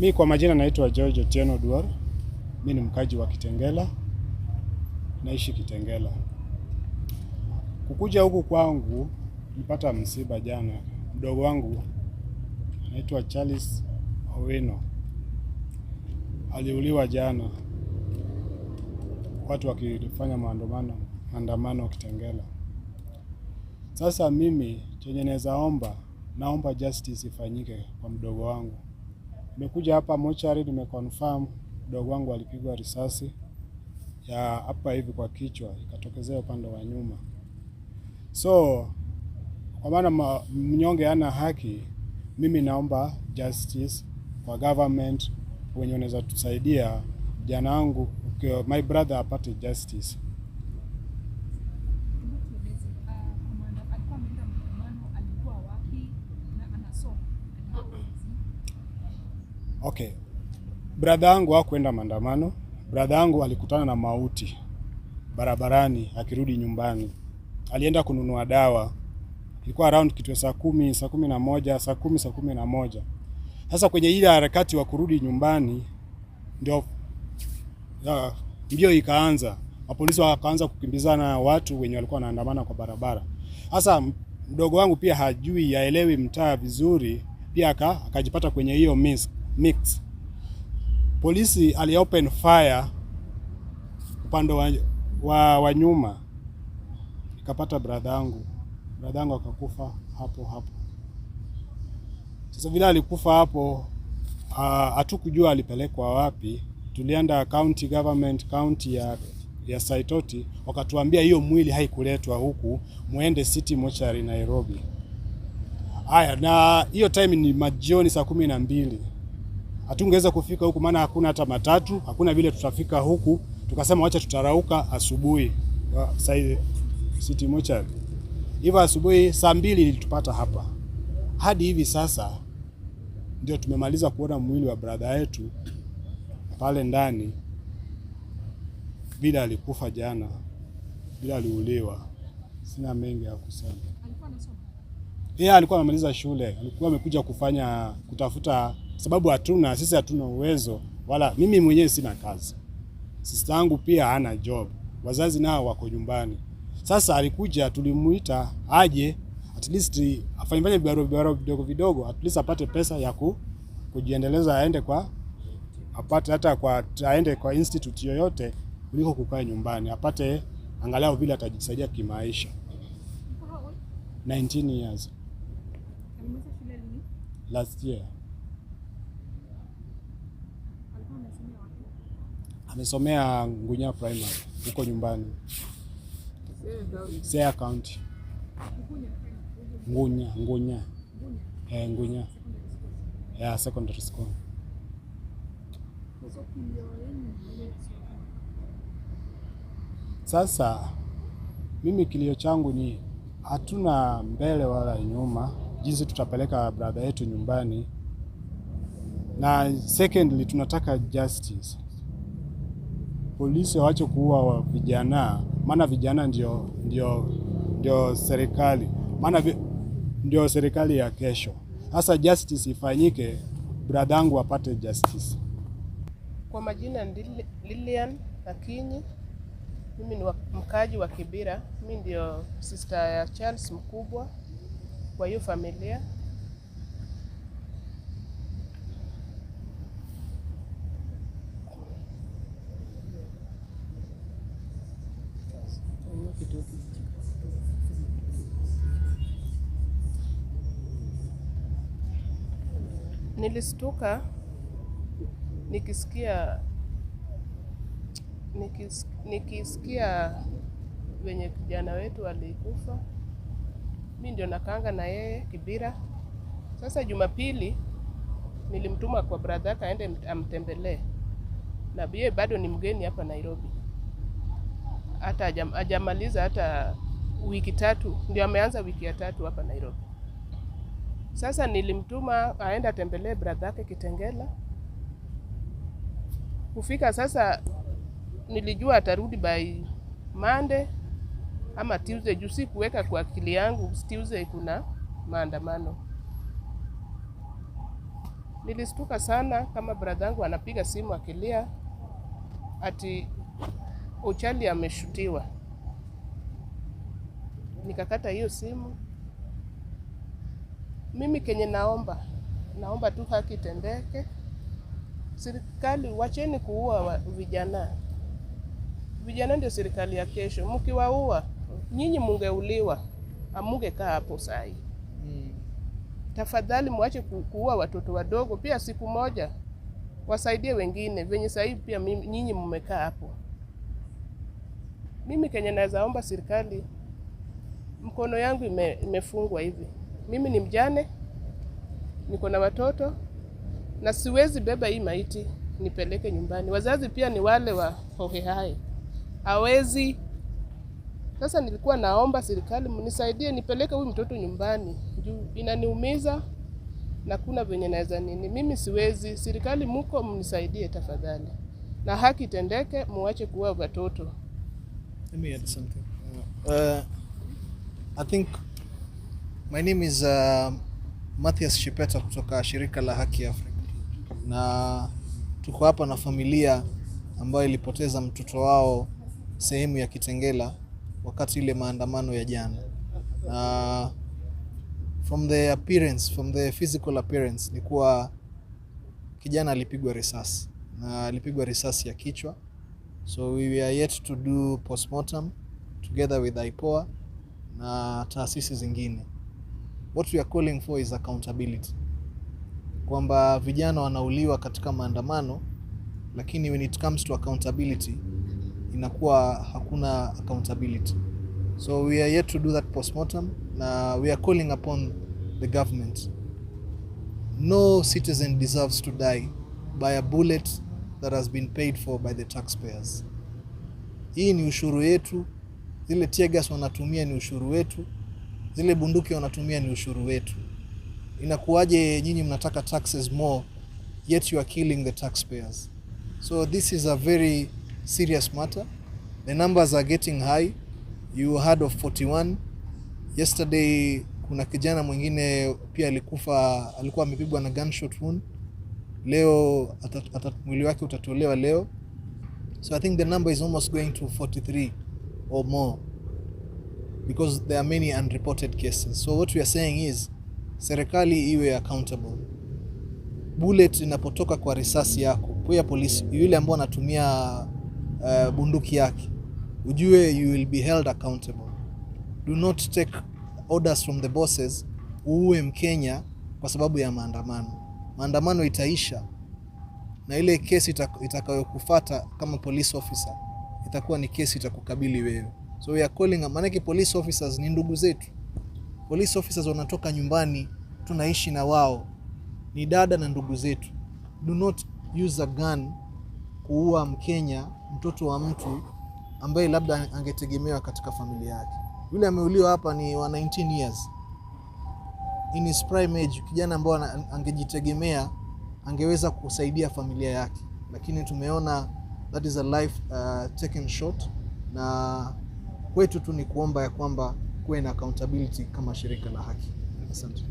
Mi kwa majina naitwa George Otieno Duor. Mi ni mkaji wa Kitengela. Naishi Kitengela. Kukuja huku kwangu nilipata msiba jana. Mdogo wangu anaitwa Charles Owino aliuliwa jana, watu wakifanya maandamano Kitengela. Sasa mimi chenye naomba justice ifanyike kwa mdogo wangu. Nimekuja hapa mochari, nimeconfirm mdogo wangu alipigwa risasi ya hapa hivi kwa kichwa, ikatokezea upande wa nyuma. So kwa maana mnyonge hana haki, mimi naomba justice kwa government, wenye wanaweza tusaidia jana wangu, my brother apate justice. Okay. Brother yangu hakuenda maandamano. Brother yangu alikutana na mauti barabarani akirudi nyumbani. Alienda kununua dawa. Ilikuwa around kitu saa 10, saa 11, saa 10, saa 11. Sasa kwenye ile harakati wa kurudi nyumbani ndio ikaanza. Mapolisi wakaanza kukimbizana na watu wenye walikuwa wanaandamana kwa barabara. Sasa mdogo wangu pia hajui, haelewi mtaa vizuri, pia akajipata kwenye hiyo mix. Polisi ali open fire upande wa nyuma, ikapata brother yangu akakufa hapo. Sasa vile alikufa hapo, hatukujua alipelekwa wapi. Tulienda county government, county ya Saitoti, wakatuambia hiyo mwili haikuletwa huku, muende City Mortuary Nairobi. Haya, na hiyo time ni majioni saa 12. Hatungeweza kufika huku maana hakuna hata matatu, hakuna vile tutafika huku. Tukasema wacha tutarauka asubuhi City Mortuary. Hivyo asubuhi saa 2 ilitupata hapa. Hadi hivi sasa ndio tumemaliza kuona mwili wa brother yetu pale ndani, bila alikufa jana, bila aliuliwa. Sina mengi ya kusema. Alikuwa amemaliza shule, alikuwa amekuja kutafuta, sababu sisi hatuna uwezo, wala mimi mwenyewe sina kazi. Sister yangu pia hana job, wazazi nao wako nyumbani. Sasa alikuja, tulimuita aje at least afanye vibarua vidogo, at least apate pesa ya kujiendeleza, aende kwa institute yoyote kuliko kukaa nyumbani, apate angalau vile atajisaidia kimaisha. 19 years. Last year. Amesomea Ngunya Primary huko nyumbani. Siaya County. Ngunya. Ngunya. Yeah, secondary school. Sasa mimi kilio changu ni hatuna mbele wala nyuma jinsi tutapeleka brother yetu nyumbani, na secondly tunataka justice. Polisi waache kuua vijana, maana vijana ndio serikali, maana ndio serikali ya kesho. Sasa justice ifanyike, brother yangu apate justice. Kwa majina Lilian Akinyi, mimi ni mkaji wa Kibira. Mimi ndio sister ya Charles mkubwa kwa hiyo familia. Nilistuka nikisikia wenye kijana wetu alikufa. Mimi ndio nakaanga na yeye Kibira. Sasa Jumapili nilimtuma kwa brother yake aende amtembelee, na yeye bado ni mgeni hapa Nairobi. Hata hajamaliza hata wiki 3, ndio ameanza wiki ya 3 hapa Nairobi. Sasa nilimtuma aende atembelee brother yake Kitengela. Kufika sasa nilijua atarudi by Monday ama Tuesday, juu si kuweka kwa akili yangu Tuesday kuna maandamano. Nilistuka sana kama brother yangu anapiga simu akilia ati Uchali ameshutiwa. Nikakata hiyo simu. Mimi kenye naomba tu haki tendeke. Serikali wacheni kuua vijana. Vijana ndio serikali ya kesho. Mkiwaua nyinyi mungeuliwa, amungekaa hapo sahi. Tafadhali mwache kuua watoto wadogo. Pia siku moja wasaidie wengine venye sahi pia nyinyi mmekaa hapo. Mimi kenye naweza omba serikali, mkono yangu imefungwa hivi. Mimi ni mjane, niko na watoto na siwezi beba hii maiti nipeleke nyumbani. Wazazi pia ni wale wa hohehae, hawezi. Sasa nilikuwa naomba serikali mnisaidie nipeleke huyu mtoto nyumbani. Juu inaniumiza na kuna venye naweza nini. Mimi siwezi. Serikali muko mnisaidie tafadhali. Na haki tendeke, muache kuua watoto. Let me add something. I think my name is Mathias Shipeta kutoka shirika la Haki Afrika, na tuko hapa na familia ambayo ilipoteza mtoto wao sehemu ya Kitengela wakati ile maandamano ya jana. From the physical appearance ni kuwa kijana alipigwa risasi, na alipigwa risasi ya kichwa. So we are yet to do postmortem together with IPOA na taasisi zingine. What we are calling for is accountability. Kwamba vijana wanauliwa katika maandamano, lakini when it comes to accountability inakuwa hakuna accountability. So we are yet to do that postmortem, na we are calling upon the government. No citizen deserves to die by a bullet that has been paid for by the taxpayers. Hii ni ushuru yetu. Zile tear gas wanatumia ni ushuru wetu. Zile bunduki wanatumia ni ushuru wetu. Inakuwaje nyinyi mnataka taxes more, yet you are killing the taxpayers? So this is a very serious matter. The numbers are getting high. You heard of 41. Yesterday kuna kijana mwingine pia alikuwa amepigwa na gunshot wound. Leo mwili wake utatolewa leo. So I think the number is almost going to 43 or more, because there are many unreported cases. So what we are saying is serikali iwe accountable. Bullet inapotoka kwa risasi yako, pia polisi yule ambao anatumia bunduki yake, ujue you will be held accountable. Do not take orders from the bosses uwe Mkenya kwa sababu ya maandamano. Maandamano itaisha na ile kesi itakayokufuata kama police officer itakuwa ni kesi itakukabili wewe. So we are calling, manake police officers ni ndugu zetu. Police officers wanatoka nyumbani, tunaishi na wao, ni dada na ndugu zetu. Do not use a gun kuua Mkenya, mtoto wa mtu ambaye labda angetegemewa katika familia yake. Yule ameuliwa hapa ni wa 19 years. In his prime age, kijana ambao angejitegemea, angeweza kusaidia familia yake. Lakini tumeona that is a life taken short, na kwetu tu ni kuomba ya kwamba kuwe na accountability kama shirika la haki. Asante.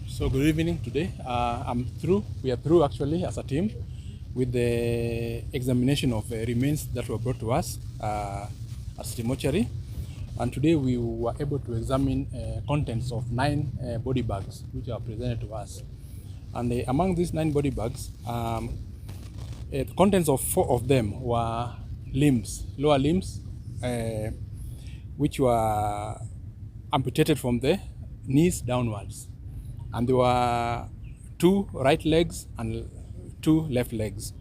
So good evening today. We are through actually as a team with the examination of remains that were brought to us at City Mortuary. And today we were able to examine contents of 9 body bags which are presented to us. And among these 9 body bags, the contents of 4 of them were limbs, lower limbs, which were amputated from the knees downwards. And there were 2 right legs and 2 left legs.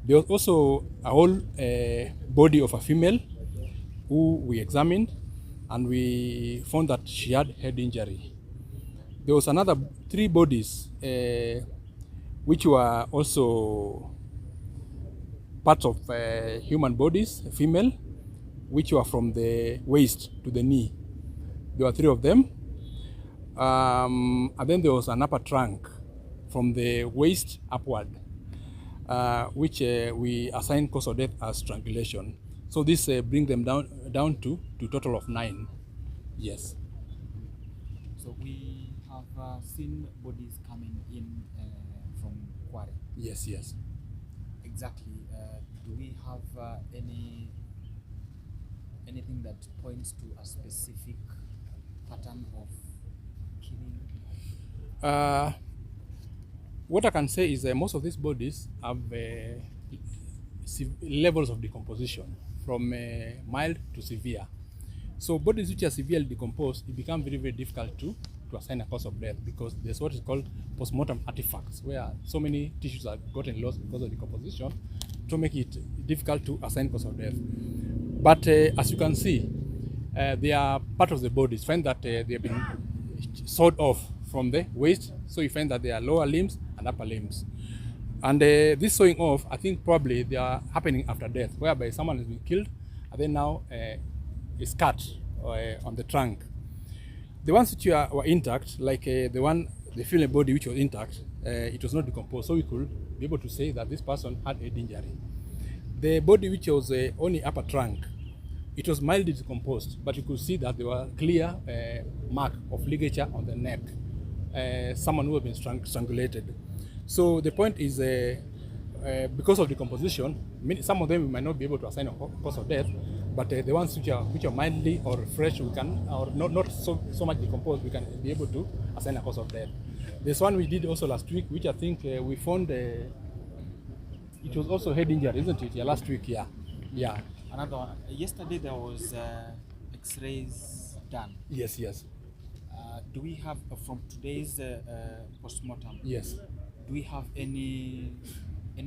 There was also a whole body of a female who we examined, and we found that she had head injury. There was another 3 bodies which were also parts of human bodies, female, which were from the waist to the knee. There were 3 of them. And then there was an upper trunk from the waist upward, which we assigned cause of death as strangulation. So this brings them down to total of 9. Yes. So we have seen bodies coming in from Kware. Yes, yes. Exactly. Do we have anything that points to a specific pattern of killing? What I can say is that most of these bodies have levels of decomposition from mild to severe. So bodies which are severely decomposed, it becomes very, very difficult to assign a cause of death, because there's what is called postmortem artifacts, where so many tissues are gotten lost because of decomposition, to make it difficult to assign cause of death. But as you can see, they are part of the bodies. Find that they have been sawed off from the waist, so you find that they are lower limbs and upper limbs. And this sawing off, I think probably they are happening after death, whereby someone has been killed and then now is cut on the trunk. The ones which were intact, like the female body which was intact, it was not decomposed, so we could be able to say that this person had a head injury. The body which was only upper trunk, it was mildly decomposed, but you could see that there were clear mark of ligature on the neck, someone who had been strangulated. So the point is, because of decomposition, some of them we might not be able to assign a cause of death, but the ones which are mildly or fresh, we can, or not so much decomposed, we can be able to assign a cause of death. There's one we did also last week, which I think we found it was also head injury, isn't it? Yeah, last week, yeah. Yeah. Another one. Yesterday there was X-rays done. Yes, yes. Do we have from today's postmortem? Yes. Do we have any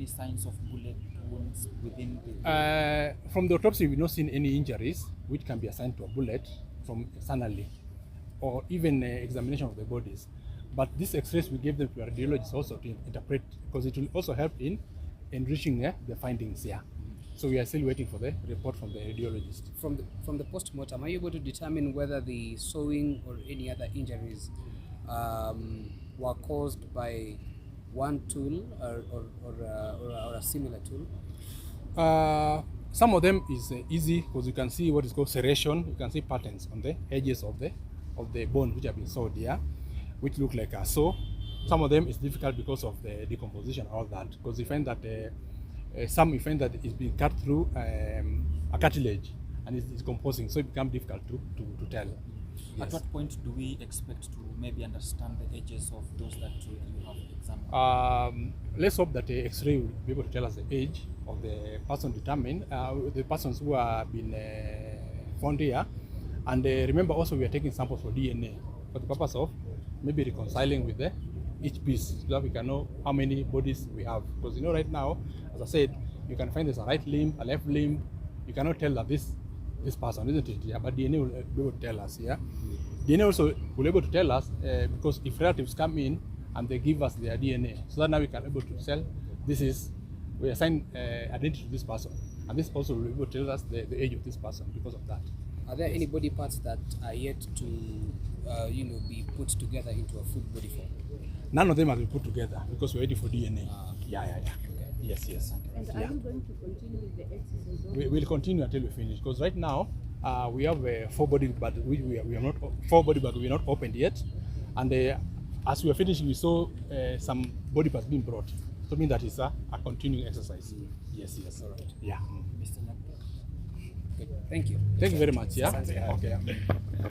signs of bullet wounds within the? From the autopsy, we've not seen any injuries which can be assigned to a bullet from externally, or even examination of the bodies. But these X-rays we gave them to radiologists also to interpret, because it will also help in enriching the findings here. So we are still waiting for the report from the radiologist. From the post-mortem, are you able to determine whether the sewing or any other injuries were caused by one tool or a similar tool? Some of them is easy, because you can see what is called serration. You can see patterns on the edges of the bone which have been sawed here, which look like a saw. Some of them is difficult because of the decomposition, all that, because you find that some you find that it's been cut through a cartilage and it's decomposing, so it becomes difficult to tell. At what point do we expect to maybe understand the ages of those that you have examined? Let's hope that the X-ray will be able to tell us the age of the person determined, the persons who have been found here. And remember also we are taking samples for DNA for the purpose of maybe reconciling with each piece, so that we can know how many bodies we have. Because right now, as I said, you can find there's a right limb, a left limb. You cannot tell that this person, isn't it? Yeah, but DNA will be able to tell us. Yeah, DNA also will be able to tell us because if relatives come in and they give us their DNA, so that now we can be able to tell we assign identity to this person, and this also will be able to tell us the age of this person because of that. Are there any body parts that are yet to be put together into a full body form? None of them have been put together because we're waiting for DNA. Yeah. Okay. Yes. And are you going to continue with the exercise? We will continue until we finish, because right now we have 4 body bags. We are not 4 body bags. We are not opened yet, and as we are finishing, we saw some body parts being brought. So I mean that is a continuing exercise. Yes. All right. Yeah. Thank you. Thank you very much. Yeah. Okay.